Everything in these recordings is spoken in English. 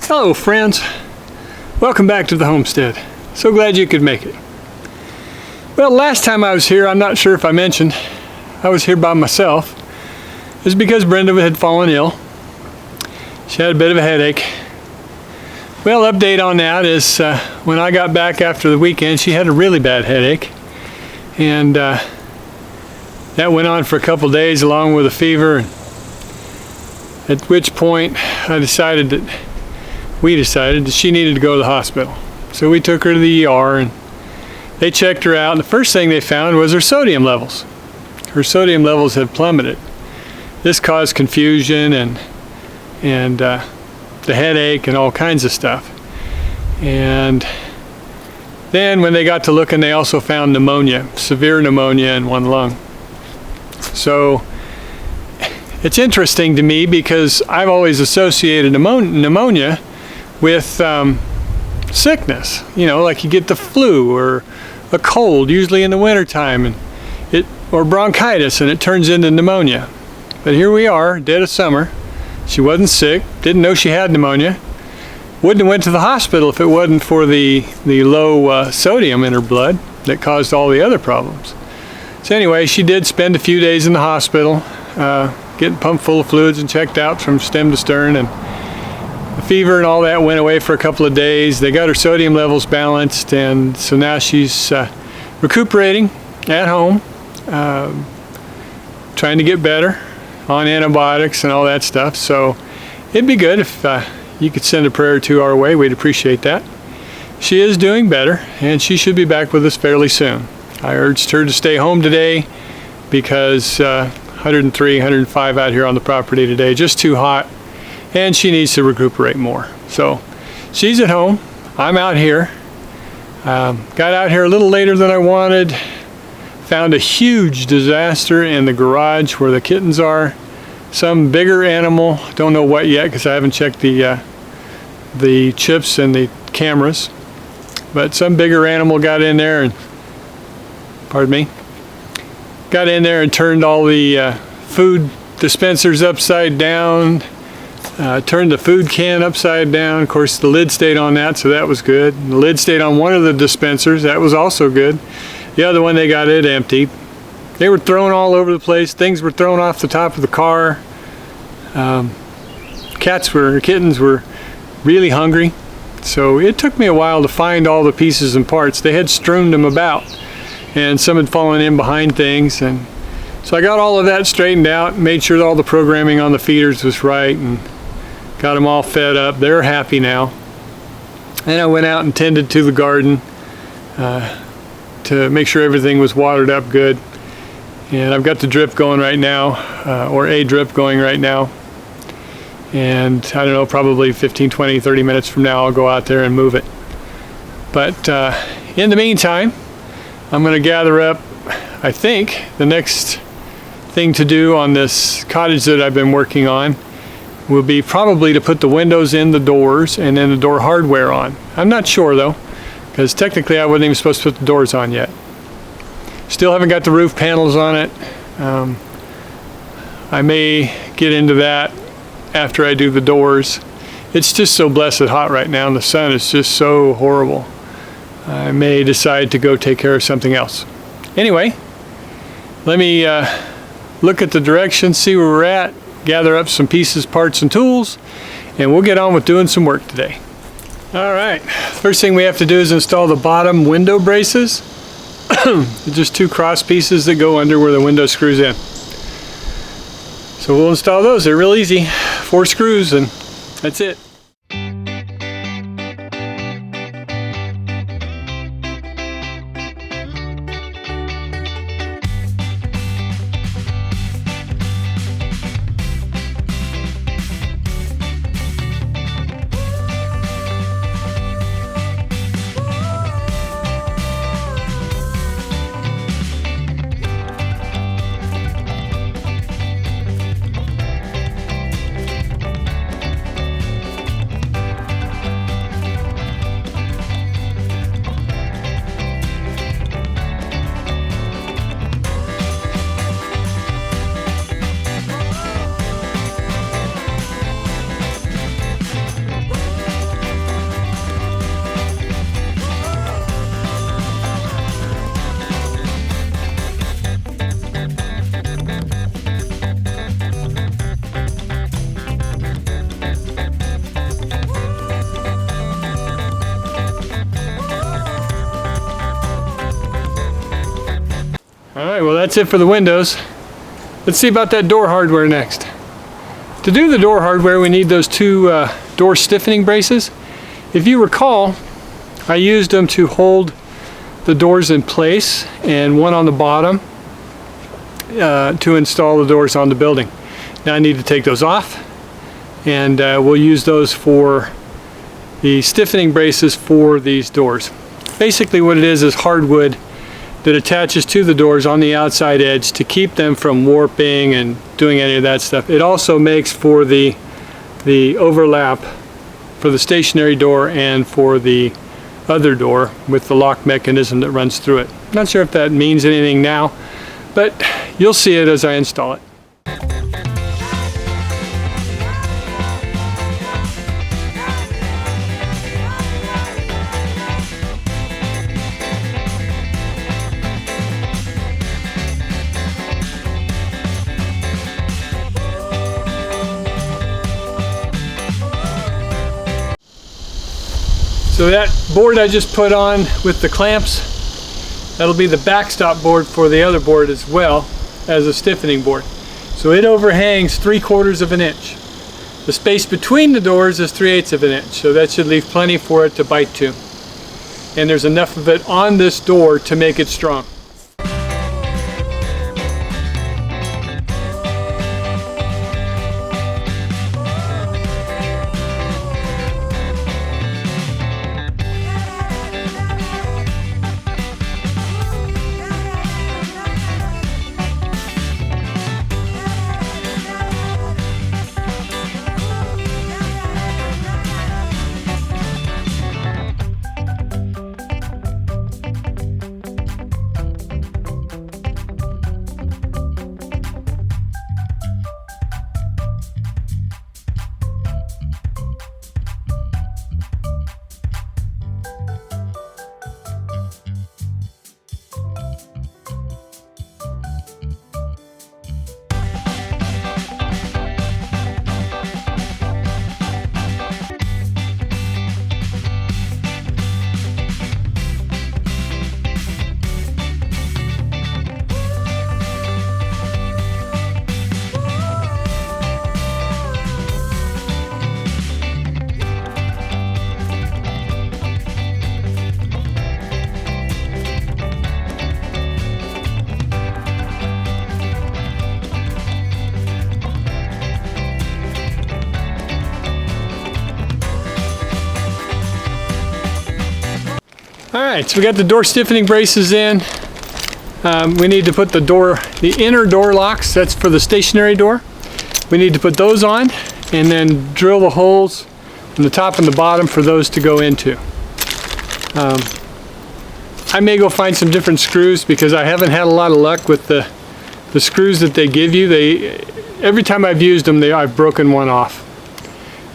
Hello friends, welcome back to the homestead. So glad you could make it. Well, last time I was here, I'm not sure if I mentioned, I was here by myself. It was because Brenda had fallen ill. She had a bit of a headache. Well, update on that is when I got back after the weekend, she had a really bad headache. And that went on for a couple days along with a fever. At which point we decided that she needed to go to the hospital. So we took her to the ER and they checked her out, and the first thing they found was her sodium levels. Her sodium levels had plummeted. This caused confusion and the headache and all kinds of stuff. And then when they got to looking, they also found pneumonia, severe pneumonia in one lung. So it's interesting to me because I've always associated pneumonia with sickness, like you get the flu or a cold, usually in the wintertime, or bronchitis, and it turns into pneumonia. But here we are, dead of summer. She wasn't sick, didn't know she had pneumonia. Wouldn't have went to the hospital if it wasn't for the low sodium in her blood that caused all the other problems. So anyway, she did spend a few days in the hospital, getting pumped full of fluids and checked out from stem to stern, and the fever and all that went away for a couple of days. They got her sodium levels balanced, and so now she's recuperating at home, trying to get better on antibiotics and all that stuff. So it'd be good if you could send a prayer or two our way. We'd appreciate that. She is doing better, and she should be back with us fairly soon. I urged her to stay home today because 103, 105 out here on the property today, just too hot. And she needs to recuperate more. So she's at home, I'm out here. Got out here a little later than I wanted. Found a huge disaster in the garage where the kittens are. Some bigger animal, don't know what yet because I haven't checked the chips and the cameras. But some bigger animal got in there and, got in there and turned all the food dispensers upside down. Turned the food can upside down. Of course, the lid stayed on that, so that was good. And the lid stayed on one of the dispensers. That was also good. The other one, they got it empty. They were thrown all over the place. Things were thrown off the top of the car. Kittens were really hungry. So it took me a while to find all the pieces and parts. They had strewn them about, and some had fallen in behind things. And so I got all of that straightened out, made sure that all the programming on the feeders was right, and got them all fed up. They're happy now. And I went out and tended to the garden to make sure everything was watered up good. And I've got the drip going right now, or a drip going right now. And I don't know, probably 15, 20, 30 minutes from now I'll go out there and move it. But in the meantime, I'm going to gather up, I think, the next thing to do on this cottage that I've been working on will be probably to put the windows in the doors and then the door hardware on. I'm not sure though, because technically I wasn't even supposed to put the doors on yet. Still haven't got the roof panels on it. I may get into that after I do the doors. It's just so blessed hot right now, and the sun is just so horrible. I may decide to go take care of something else. Anyway, let me look at the directions, see where we're at, gather up some pieces, parts, and tools, and we'll get on with doing some work today. All right, first thing we have to do is install the bottom window braces. Just two cross pieces that go under where the window screws in. So we'll install those. They're real easy. 4 screws and that's it. That's it for the windows. Let's see about that door hardware next. To do the door hardware, we need those two door stiffening braces. If you recall, I used them to hold the doors in place and one on the bottom to install the doors on the building. Now I need to take those off, and we'll use those for the stiffening braces for these doors. Basically what it is hardwood that attaches to the doors on the outside edge to keep them from warping and doing any of that stuff. It also makes for the overlap for the stationary door and for the other door with the lock mechanism that runs through it. Not sure if that means anything now, but you'll see it as I install it. So that board I just put on with the clamps, that'll be the backstop board for the other board as well as a stiffening board. So it overhangs 3/4 of an inch. The space between the doors is 3/8 of an inch, so that should leave plenty for it to bite to. And there's enough of it on this door to make it strong. Alright, so we got the door stiffening braces in. We need to put the inner door locks, that's for the stationary door. We need to put those on and then drill the holes in the top and the bottom for those to go into. I may go find some different screws because I haven't had a lot of luck with the screws that they give you. Every time I've used them, I've broken one off.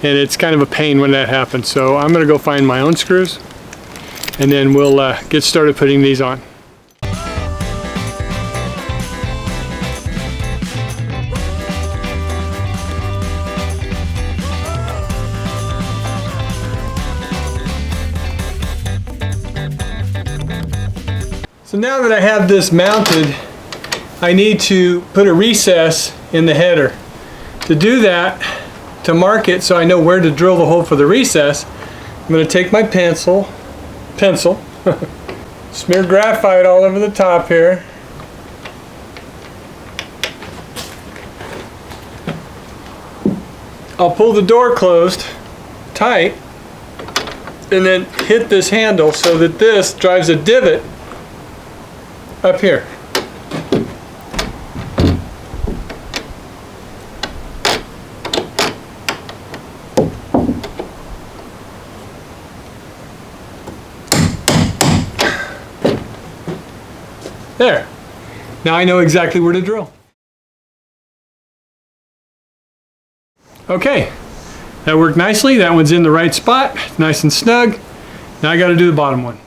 And it's kind of a pain when that happens. So I'm going to go find my own screws, and then we'll get started putting these on. So now that I have this mounted, I need to put a recess in the header. To do that, to mark it so I know where to drill the hole for the recess, I'm going to take my pencil, smear graphite all over the top here. I'll pull the door closed tight and then hit this handle so that this drives a divot up here. There. Now I know exactly where to drill. Okay, that worked nicely. That one's in the right spot, nice and snug. Now I got to do the bottom one.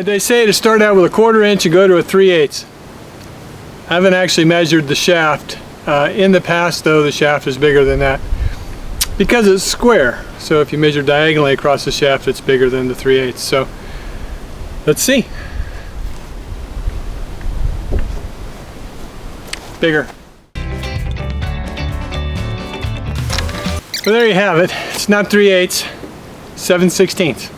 Alright, they say to start out with a 1/4 inch and go to a 3/8. I haven't actually measured the shaft. In the past though, the shaft is bigger than that because it's square. So if you measure diagonally across the shaft, it's bigger than the 3/8. So let's see. Bigger. So there you have it. It's not 3/8, 7/16.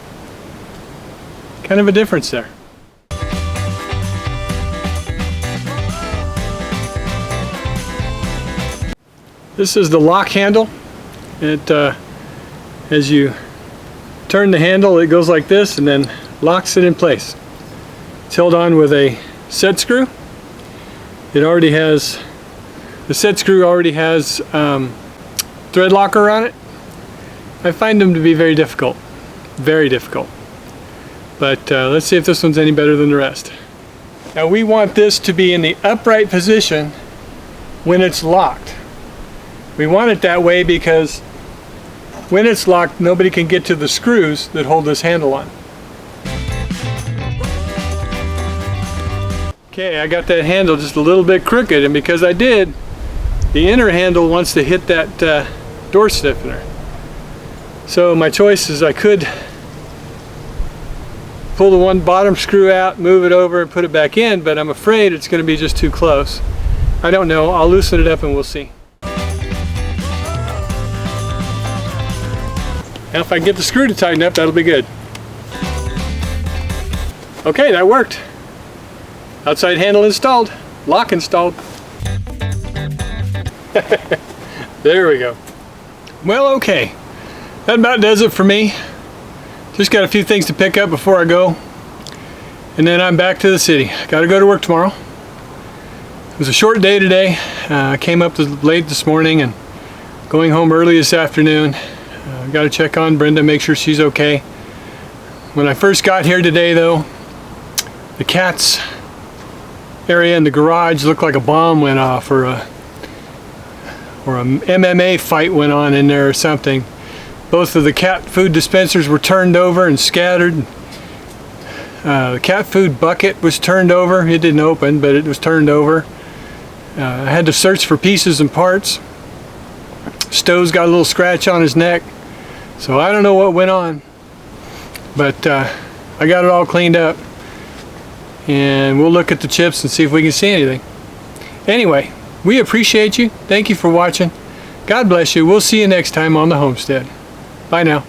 Kind of a difference there. This is the lock handle. It, as you turn the handle, it goes like this and then locks it in place. It's held on with a set screw. It already has, the set screw already has thread locker on it. I find them to be very difficult. Very difficult. But let's see if this one's any better than the rest. Now we want this to be in the upright position when it's locked. We want it that way because when it's locked, nobody can get to the screws that hold this handle on. Okay, I got that handle just a little bit crooked, and because I did, the inner handle wants to hit that door stiffener. So my choice is I could pull the one bottom screw out, move it over and put it back in, but I'm afraid it's going to be just too close. I don't know. I'll loosen it up and we'll see. Now if I can get the screw to tighten up, that'll be good. Okay, that worked. Outside handle installed. Lock installed. There we go. Well, okay. That about does it for me. Just got a few things to pick up before I go. And then I'm back to the city. Got to go to work tomorrow. It was a short day today. I came up late this morning and going home early this afternoon. Got to check on Brenda, make sure she's okay. When I first got here today though, the cat's area in the garage looked like a bomb went off, or a MMA fight went on in there or something. Both of the cat food dispensers were turned over and scattered. The cat food bucket was turned over. It didn't open, but it was turned over. I had to search for pieces and parts. Stowe's got a little scratch on his neck. So I don't know what went on, but I got it all cleaned up, and we'll look at the chips and see if we can see anything. Anyway, we appreciate you. Thank you for watching. God bless you. We'll see you next time on the homestead. Bye now.